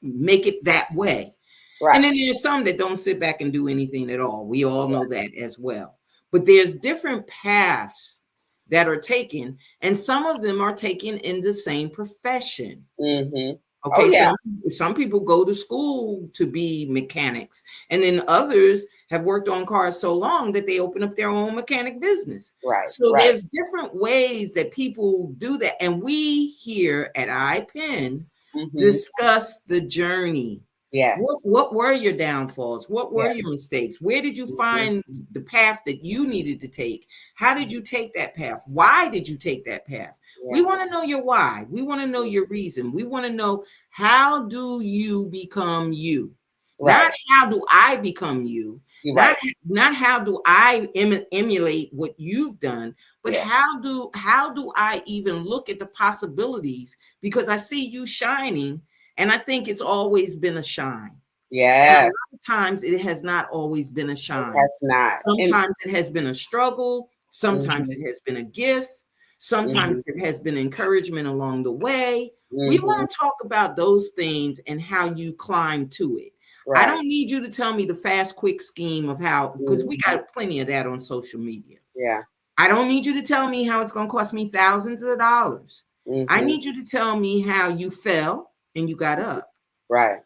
make it that way. And Right. then there's some that don't sit back and do anything at all. We all know that as well. But there's different paths that are taken, and some of them are taken in the same profession. Mm-hmm. Oh Okay, yeah. some people go to school to be mechanics, and then others have worked on cars so long that they open up their own mechanic business. Right. So Right. there's different ways that people do that, and we here at iPen Mm-hmm. discuss the journey. Yes. What were your downfalls? What were Yes. your mistakes? Where did you Mm-hmm. find the path that you needed to take? How did you take that path? Why did you take that path? We Yeah. want to know your why. We want to know your reason. We want to know, how do you become you? Right. Not how do I become you? You're Not right. not how do I emulate what you've done, but Yeah. how do I even look at the possibilities, because I see you shining, and I think it's always been a shine. And a Yes. lot of times it has not always been a It shine. has not. And Sometimes it has been a struggle. Sometimes mm-hmm. it has been a gift. Mm-hmm. Sometimes it has been encouragement along the way. We Mm-hmm. want to talk about those things and how you climb to it. I Right. don't need you to tell me the fast, quick scheme of how, because we Mm-hmm. got plenty of that on social media. Yeah. I don't need you to tell me how it's going to cost me thousands of dollars. I Mm-hmm. need you to tell me how you fell and you got up, Right.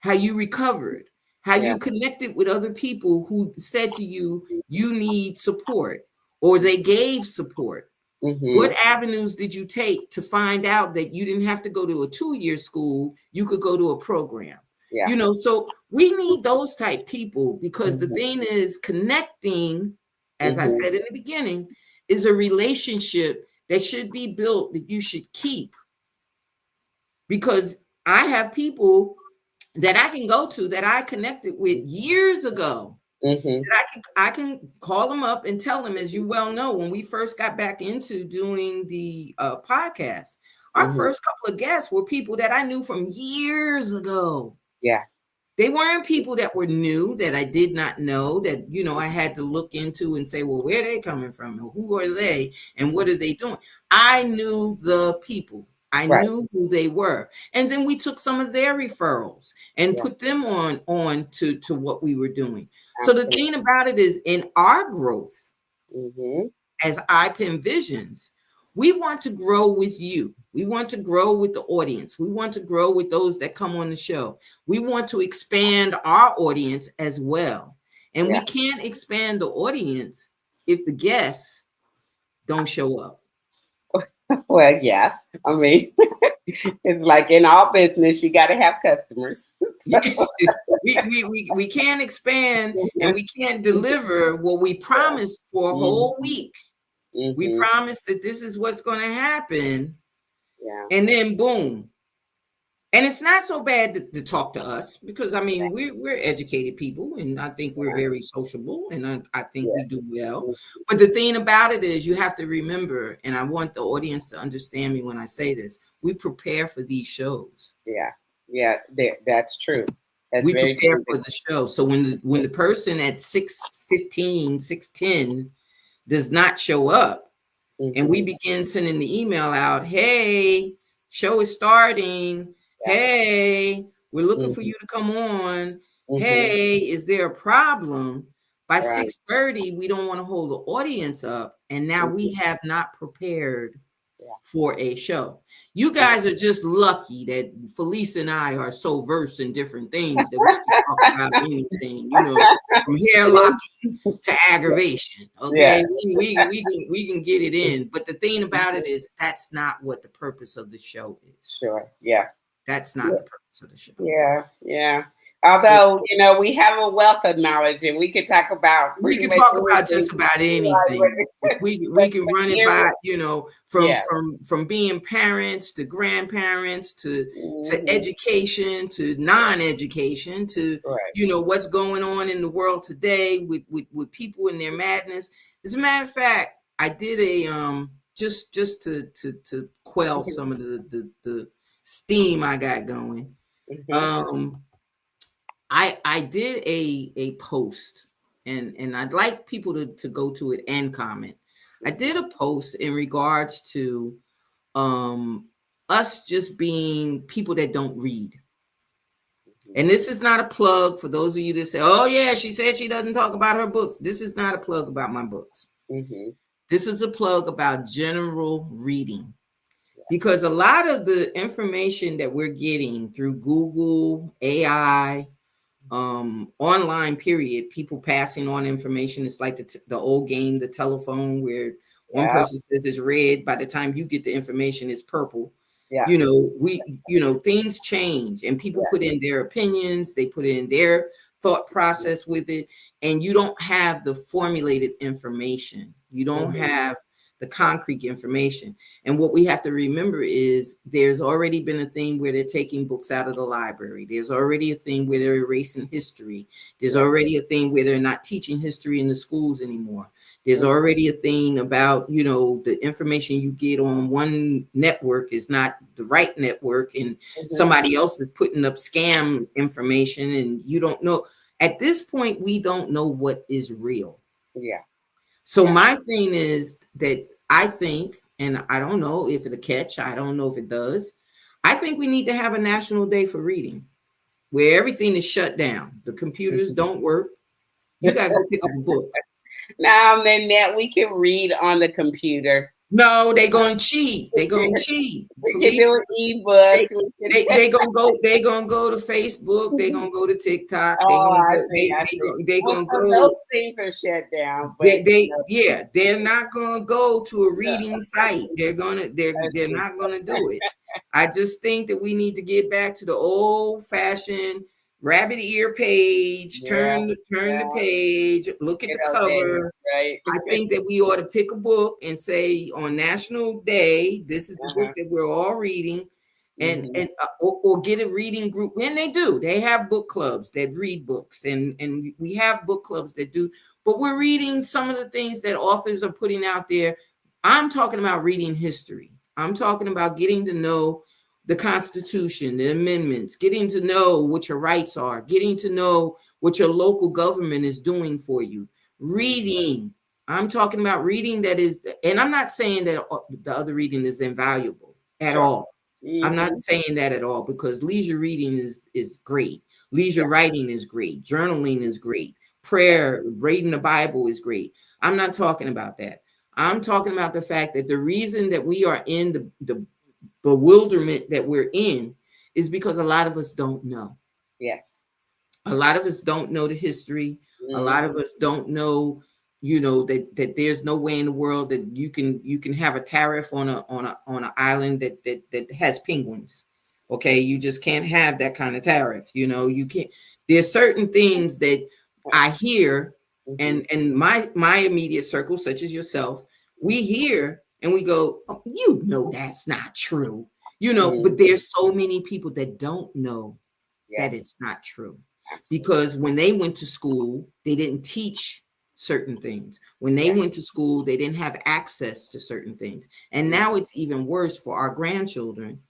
how you recovered, how Yeah. you connected with other people who said to you, you need support, or they gave support. Mm-hmm. What avenues did you take to find out that you didn't have to go to a 2-year school, you could go to a program? Yeah. So we need those type people, because the Mm-hmm. thing is, connecting, as I Mm-hmm. said in the beginning, is a relationship that should be built, that you should keep, because I have people that I can go to that I connected with years ago, Mm-hmm. that I can call them up and tell them, as you well know, when we first got back into doing the podcast, our Mm-hmm. first couple of guests were people that I knew from years ago. Yeah. They weren't people that were new, that I did not know, that, I had to look into and say, well, where are they coming from? Or who are they? And what are they doing? I knew the people. I Right. knew who they were. And then we took some of their referrals and Yeah. put them on to what we were doing. So the Absolutely. thing about it is, in our growth Mm-hmm. as iPen Visions, we want to grow with you. We want to grow with the audience. We want to grow with those that come on the show. We want to expand our audience as well. And Yeah. we can't expand the audience if the guests don't show up. Well, yeah. I mean, it's like in all business, you got to have customers. So, Yes. We can't expand and we can't deliver what we promised for a whole mm-hmm. week. We Mm-hmm. promised that this is what's going to happen, Yeah. and then boom. And it's not so bad to talk to us, because I mean, we're educated people, and I think we're Yeah. very sociable, and I think Yeah. we do well. Mm-hmm. But the thing about it is, you have to remember, and I want the audience to understand me when I say this, we prepare for these shows. Yeah. Yeah. That's true. That's We very prepare true. for the show. So when the person at 6:15, 6:10 does not show up, and we Mm-hmm. begin sending the email out, hey, show is starting. Yeah. Hey, we're looking for Mm-hmm. you to come on. Mm-hmm. Hey, is there a problem? By Right. 6:30, we don't want to hold the audience up. And now Mm-hmm. we have not prepared Yeah. for a show. You guys are just lucky that Felice and I are so versed in different things that we can talk about anything, from hair locking to aggravation. Yeah. Okay, we can get it in, but the thing about it is, that's not what the purpose of the show is. Sure. Yeah. That's not Yeah. the purpose of the show. Yeah. Yeah. So Although, we have a wealth of knowledge and we could talk about we pretty can much talk about anything. just about Right. anything. We can But run it here, by, from yeah. being parents to grandparents to Mm-hmm. education to non-education to Right. what's going on in the world today with people in their madness. As a matter of fact, I did a just to quell some of the steam I got going. Mm-hmm. Um I did a post, and I'd like people to go to it and comment. I did a post in regards to um us just being people that don't read. And this is not a plug for those of you that say, oh yeah, she said she doesn't talk about her books. This is not a plug about my books. Mm-hmm. This is a plug about general reading. Because a lot of the information that we're getting through Google, AI, online period, people passing on information, it's like the old game, the telephone, where one Yeah. person says it's red, by the time you get the information it's purple. Yeah. Things change, and people Yeah. put in their opinions, they put in their thought process with it, and you don't have the formulated information, you don't Mm-hmm. have the concrete information. And what we have to remember is there's already been a thing where they're taking books out of the library. There's already a thing where they're erasing history. There's Yeah. already a thing where they're not teaching history in the schools anymore. There's Mm-hmm. already a thing about, the information you get on one network is not the right network, and Mm-hmm. somebody else is putting up scam information, and you don't know. At this point, we don't know what is real. Yeah. So Yeah. my thing is that I think, and I don't know if it'll catch, I don't know if it does. I think we need to have a national day for reading where everything is shut down. The computers don't work. You got to go pick up a book. Now then that we can read on the computer. No, they going to cheat. They going to cheat. We can Felicia, do an ebook. they, they gonna go. They gonna go to Facebook. They gonna go to TikTok. They Oh, gonna I go. see. I see. They Well, gonna so go. those things are shut down, but Yeah, they're not gonna go to a yeah, reading site. I They're see. not gonna do it. I just think that we need to get back to the old fashioned rabbit ear page. Yeah, Turn yeah. the page. Look at Good the old days, cover. right? I think that we ought to pick a book and say on National Day, this is the book Uh-huh. that we're all reading, Mm-hmm. or get a reading group. When they do, they have book clubs that read books, and we have book clubs that do. But we're reading some of the things that authors are putting out there. I'm talking about reading history. I'm talking about getting to know the Constitution, the amendments, getting to know what your rights are, getting to know what your local government is doing for you. Reading. I'm talking about reading that is, and I'm not saying that the other reading is invaluable at Sure. all. I'm Mm-hmm. not saying that at all, because leisure reading is great. Yeah. Leisure writing is great. Journaling is great. Yeah. Prayer, reading the Bible is great. I'm not talking about that. I'm talking about the fact that the reason that we are in the bewilderment that we're in is because a lot of us don't know. Yes. A lot of us don't know the history. A lot Mm-hmm. of us don't know, that there's no way in the world that you can have a tariff on an island that has penguins. Okay, you just can't have that kind of tariff. You can't. There's certain things that I hear, Mm-hmm. and my immediate circle, such as yourself, we hear and we go, oh, that's not true. Mm-hmm. But there's so many people that don't know that Yes. it's not true, Absolutely. because when they went to school they didn't teach certain things. When they Yeah. went to school they didn't have access to certain things, and Mm-hmm. now it's even worse for our grandchildren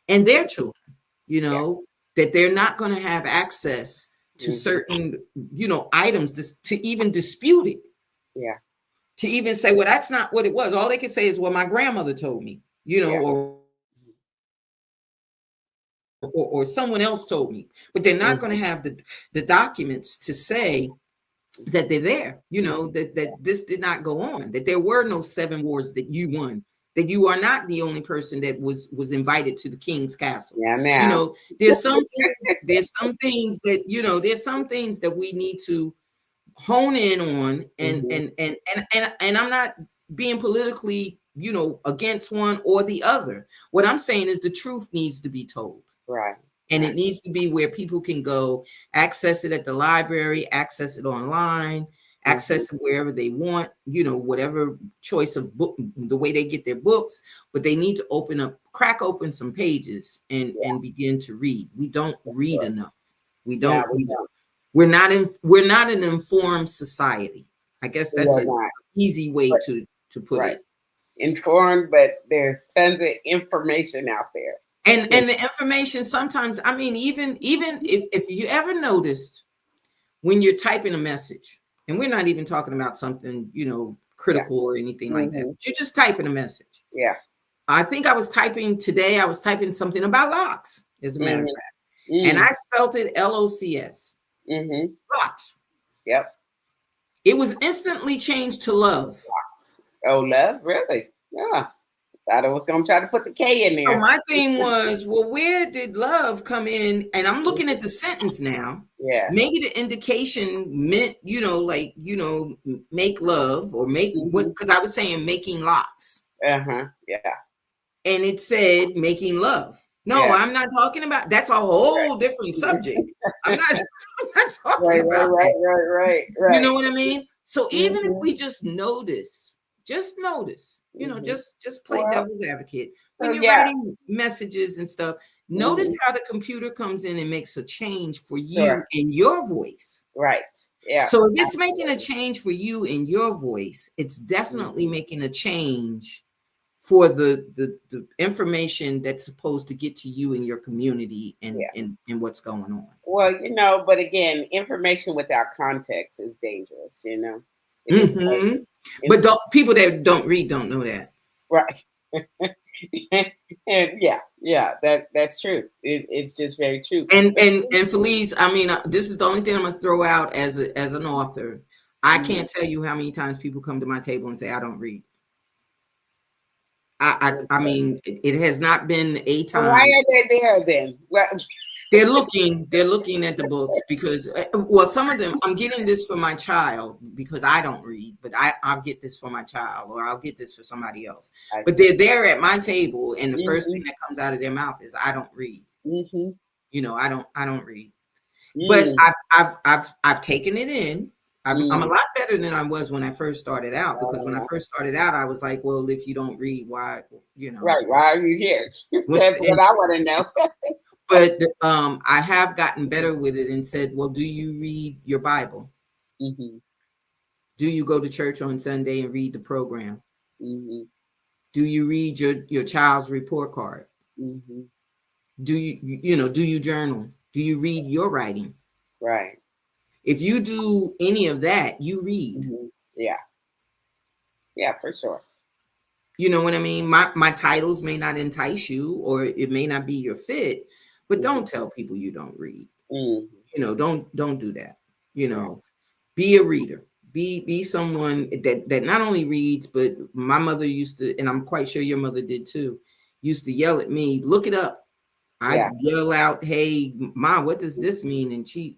and their children, Yeah. that they're not going to have access to Mm-hmm. certain items to even dispute it, Yeah. to even say, well, that's not what it was. All they can say is, well, my grandmother told me, Yeah. or someone else told me, but they're not going to Mm-hmm. have the documents to say that they're there, Yeah. that this did not go on, that there were no 7 wars that you won, that you are not the only person that was invited to the king's castle. Yeah. Now. There's some things that we need to hone in on, Mm-hmm. and I'm not being politically, against one or the other. What I'm saying is the truth needs to be told. Right. And Right. it needs to be where people can go access it at the library, access it online, Mm-hmm. access it wherever they want, whatever choice of book, the way they get their books. But they need to crack open some pages Yeah. and begin to read. We don't read Sure. enough. We Yeah. don't, we don't. We're not an informed society. I guess We that's are an not. easy way But to put right. it. Informed, but there's tons of information out there. And the information sometimes, I mean, even if you ever noticed when you're typing a message, and we're not even talking about something, Yeah. critical or anything like that, Hmm. but you're just typing a message. Yeah. I think I was typing today, I was typing something about locks, as a matter of Hmm. fact. And I Mm. spelled it LOCS. Hmm. Locks. Yep. It was instantly changed to love. Oh, love, really? Yeah. Thought I was gonna try to put the K in So there. my thing was, well, where did love come in? And I'm looking at the sentence now. Yeah. Maybe the indication meant, like, make love or make what, Hmm. because I was saying making locks. Uh-huh. Yeah. And it said making love. No, Yeah. I'm not talking about, that's a whole different subject. I'm not, I'm not talking Right, about right, that. right, You right, know what I mean? So even if right. we just notice, Hmm. just play Well, devil's advocate so when you're yeah. writing messages and stuff. Notice Hmm. how the computer comes in and makes a change for you Sure. in your voice. Right. Yeah. So if it's making a Absolutely. change for you in your voice, it's definitely Hmm. making a change for the information that's supposed to get to you in your community and Yeah. and what's going on. Well, but again, information without context is dangerous. It is so. Hmm. It's But people that don't read don't know that. right. And yeah, yeah, that's true. It's just very true. And But and Felice, I mean, this is the only thing I'm gonna throw out as an author. I mhm. can't tell you how many times people come to my table and say I don't read. I mean, it has not been a So why time. are they there then? Well, They're looking at the books because, well, some of them, I'm getting this for my child because I don't read, but I'll get this for my child or I'll get this for somebody else. I But see. they're there at my table, and the first Hmm. thing that comes out of their mouth is I don't read. Hmm. I don't read. But Mm. I've taken it in. I'm a Mm. lot better than I was when I first started out, because when I Uh, first started out, I was like, well, if you don't read, why, right. Why are you here? what's That's what and I want to know. but I have gotten better with it and said, well, do you read your Bible? Hmm. Do you go to church on Sunday and read the program? Hmm. Do you read your child's report card? Hmm. Do you journal? Do you read your writing? Right. If you do any of that, you read. Hmm. Yeah. Yeah, for sure. You know what I mean? My titles may not entice you or it may not be your fit, but Hmm. don't tell people you don't read. Hmm. Don't do that. You Yeah. know, be a reader. Be someone that not only reads, but my mother used to, and I'm quite sure your mother did too, used to yell at me, look it up. Yeah. I'd yell out, hey, Ma, what does this mean? And she,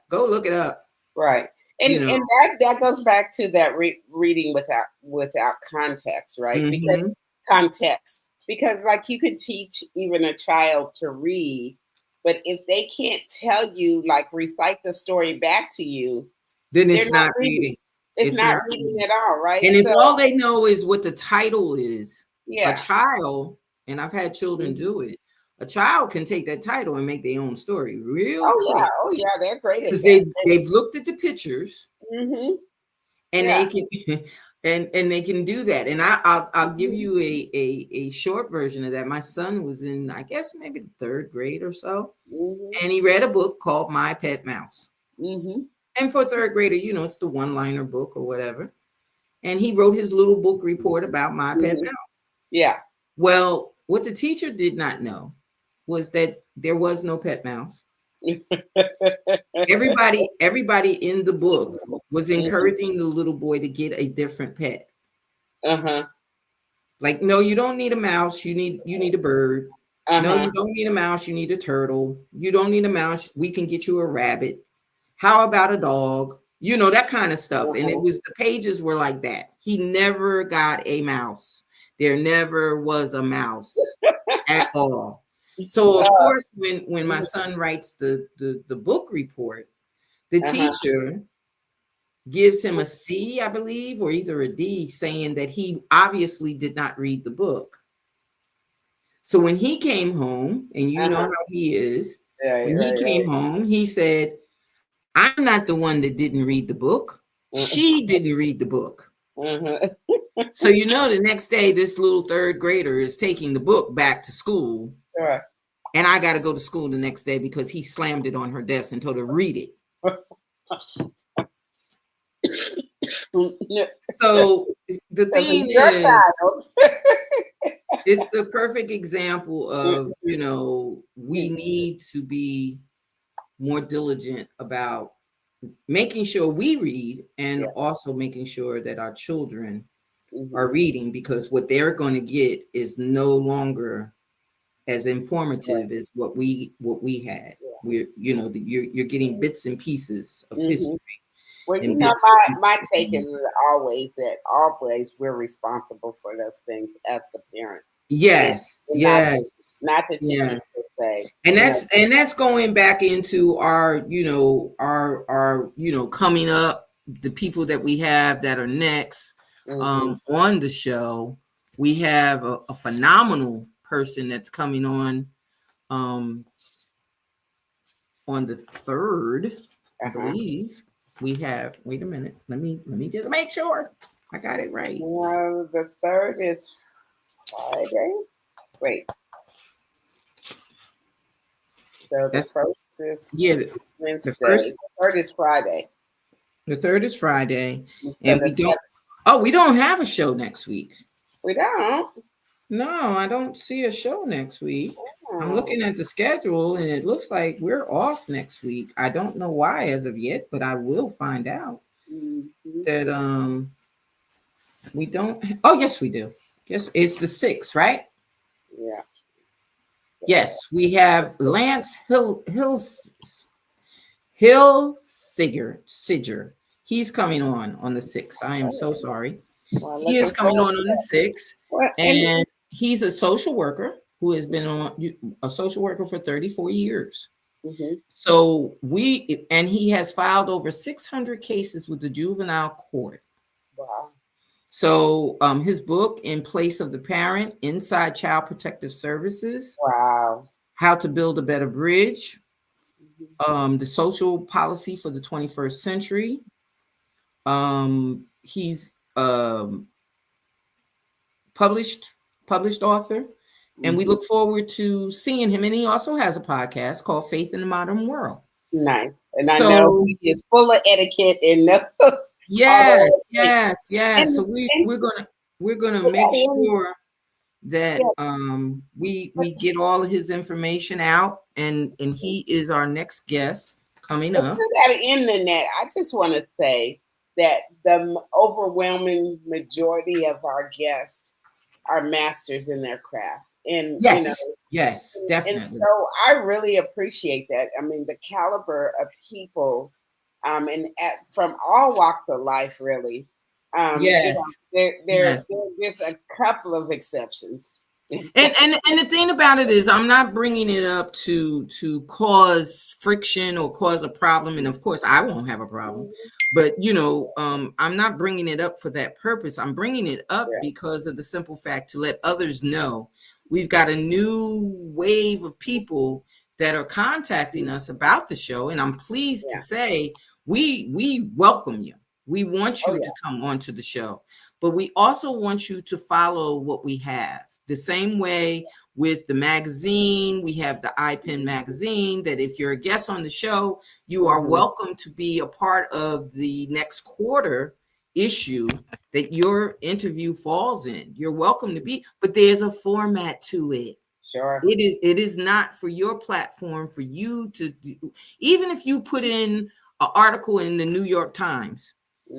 go look it up. Right. You And know. that goes back to that reading without context, right? Because Hmm. context, because like you could teach even a child to read, but if they can't tell you, like recite the story back to you, Then they're it's not not reading. reading. It's It's not not reading reading. at all, right? And if So all they know is what the title is, a yeah. child, and I've had children Mhm. do it, a child can take that title and make their own story real Oh yeah. quick Oh yeah. They're great at because that. they've looked at the pictures Hmm. and Yeah. they can and they can do that. And I'll give Hmm. you a short version of that. My son was in, I guess, maybe the third grade or so, Hmm. and he read a book called My Pet Mouse. Hmm. And for a third grader, it's the one-liner book or whatever. And he wrote his little book report about My Pet Hmm. Mouse. Yeah. Well, what the teacher did not know was that there was no pet mouse. Everybody in the book was Hmm. encouraging the little boy to get a different pet. Uh-huh. Like, no, you don't need a mouse, you need a bird. No, Uh-huh. you don't need a mouse, you need a turtle. You don't need a mouse, we can get you a rabbit. How about a dog? That kind of stuff. And it Uh-huh. was, the pages were like that. He never got a mouse. There never was a mouse at all. So of Uh, course, when my son writes the book report, the uh-huh. teacher gives him a C, I believe, or either a D, saying that he obviously did not read the book. So when he came home, and you know Uh-huh. how he is, Right, when he right, came right. home, he said, I'm not the one that didn't read the book. Uh, She didn't read the book. uh-huh. So the next day this little third grader is taking the book back to school, Sure. and I got to go to school the next day because he slammed it on her desk and told her read it. So the Because thing it's your is, child. it's the perfect example of, we Mhm. need to be more diligent about making sure we read, and Yeah. also making sure that our children are Mhm. reading, because what they're going to get is no longer as Right. informative as what we had. Yeah. We're, you're getting bits and pieces of Mhm. history, Well, and my bits and my pieces of take is music. always that always we're responsible for those things as the parent, and, Yes, and yes, not the teachers per yes. se. And You know. that's going back into our coming up, the people that we have that are next Mhm. on the show. We have a phenomenal person that's coming um on the 3rd, I Uh huh. believe. We have, wait a minute, let me just make sure I got it right. Well, the third is Friday. Wait. So the That's, first is yeah, the Wednesday. first, The third is Friday. the 3rd is Friday, And so and the we don't, seventh. oh, we don't have a show next week. We don't. No, I don't see a show next week. I'm Oh. looking at the schedule and it looks like we're off next week. I don't know why as of yet, but I will find out Mhm. that we don't. Oh, yes, we do. Yes, it's the 6th, right? Yeah. Yes, we have Lance Hill Sigger. He's coming on the 6th. I am so sorry. Well, He is looking coming forward to on the that. 6th, Well, and and he's a social worker who has been a social worker for 34 years. mhm. So he has filed over 600 cases with the juvenile court. Wow. So his book, In Place of the Parent, Inside Child Protective Services, Wow. How to Build a Better Bridge, Mhm. the social policy for the 21st century. He's published published author, and we Mhm. look forward to seeing him. And he also has a podcast called Faith in the Modern World. Nice. And I know So he is full of etiquette and knows all yes, the things. yes, yes. So And we're gonna to make that end, sure that yeah, we get all of his information out, and he is our next guest coming but up. to that end, Nanette, I just want to say that the overwhelming majority of our guests are masters in their craft, and Yes, yes, and definitely. so I really appreciate that. I mean, the caliber of people, from all walks of life, really. Yes, yes. There's a couple of exceptions. And the thing about it is, I'm not bringing it up to cause friction or cause a problem, and of course I won't have a problem, Mhm. but I'm not bringing it up for that purpose. I'm bringing it up Yeah. because of the simple fact to let others know we've got a new wave of people that are contacting us about the show, and I'm pleased to Yeah. say we welcome you. We want Oh you to yeah. come onto the show, but we also want you to follow what we have. The same way with the magazine, we have the iPen magazine, that if you're a guest on the show, you are Hmm. welcome to be a part of the next quarter issue that your interview falls in. You're welcome to be, but there's a format to it. Sure. It is not for your platform for you to do. Even if you put in an article in the New York Times,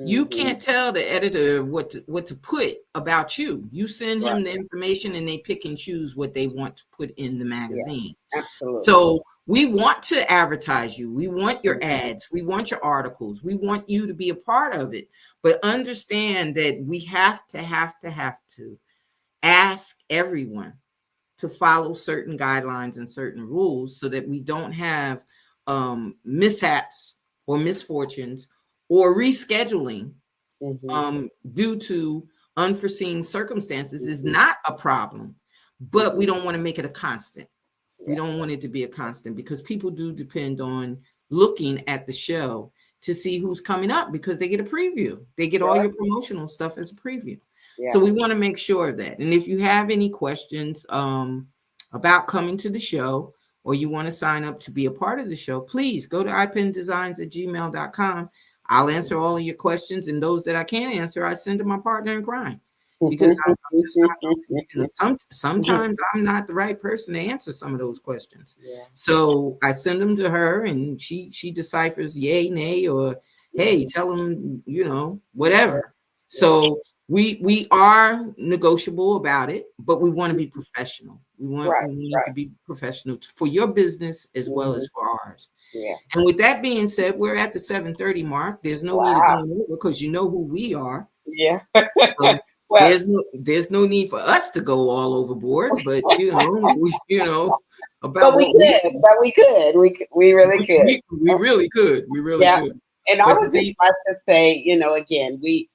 you Hmm. can't tell the editor what to put about you. You send Right. him the information and they pick and choose what they want to put in the Yeah. magazine. Absolutely. So we want to advertise you. We want your Mhm. ads. We want your articles. We want you to be a part of it. But understand that we have to ask everyone to follow certain guidelines and certain rules so that we don't have mishaps or misfortunes or rescheduling Hmm. due to unforeseen circumstances is Hmm. not a problem, but we Hmm. don't want to make it a constant. We Yeah. don't want it to be a constant because people do depend on looking at the show to see who's coming up because they get a preview. They get all Sure. your promotional stuff as a preview. Yeah. So we want to make sure of that. And if you have any questions about coming to the show, or you want to sign up to be a part of the show, please go to ipindesigns@gmail.com. I'll answer all of your questions, and those that I can't answer, I send to my partner in crime, because I'm just not going. Sometimes I'm not the right person to answer some of those questions. Yeah. So I send them to her, and she deciphers yay, nay, or hey, tell them, whatever. Yeah. So we are negotiable about it, but we want to be professional. We Right. want it to Right. be professional for your business as well Hmm. as for ours. Yeah. And with that being said, we're at the 7:30 mark. There's no need of Wow. going over because you know who we are. Yeah. So Well, there's no need for us to go all overboard, but about but we what we could. But we could. We really could. we really could. We really Yeah. could. And I But would just like to say, again, we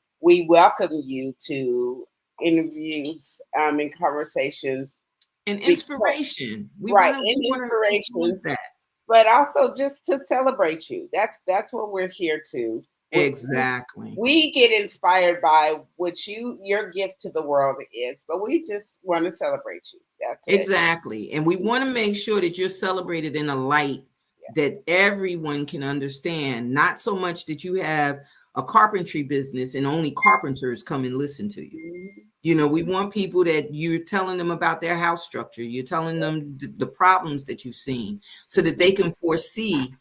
welcome you to interviews, and conversations and because inspiration. We right, want to and we want to influence inspirations, that. but also just to celebrate you. That's what we're here to. Exactly. We get inspired by what your gift to the world is, but we just want to celebrate you. That's it. Exactly. And we want to make sure that you're celebrated in a light Yeah. that everyone can understand, not so much that you have a carpentry business and only carpenters come and listen to you. Mhm. We want people that you're telling them about their house structure. You're telling them the problems that you've seen so that they can foresee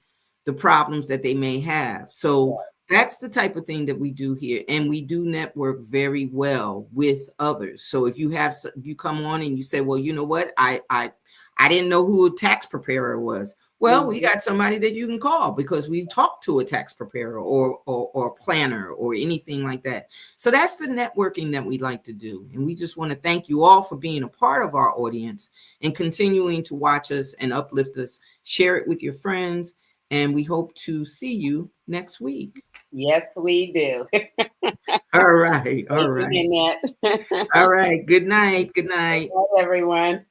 the problems that they may have. So that's the type of thing that we do here. And we do network very well with others. So if you come on and you say, well, you know what? I didn't know who a tax preparer was. Well, we Mhm. got somebody that you can call because we talked to a tax preparer or a planner or anything like that. So that's the networking that we like to do. And we just want to thank you all for being a part of our audience and continuing to watch us and uplift us. Share it with your friends. And we hope to see you next week. Yes, we do. All right. All Thank you, right. Nanette. All right. Good night. Good Good night. night, everyone.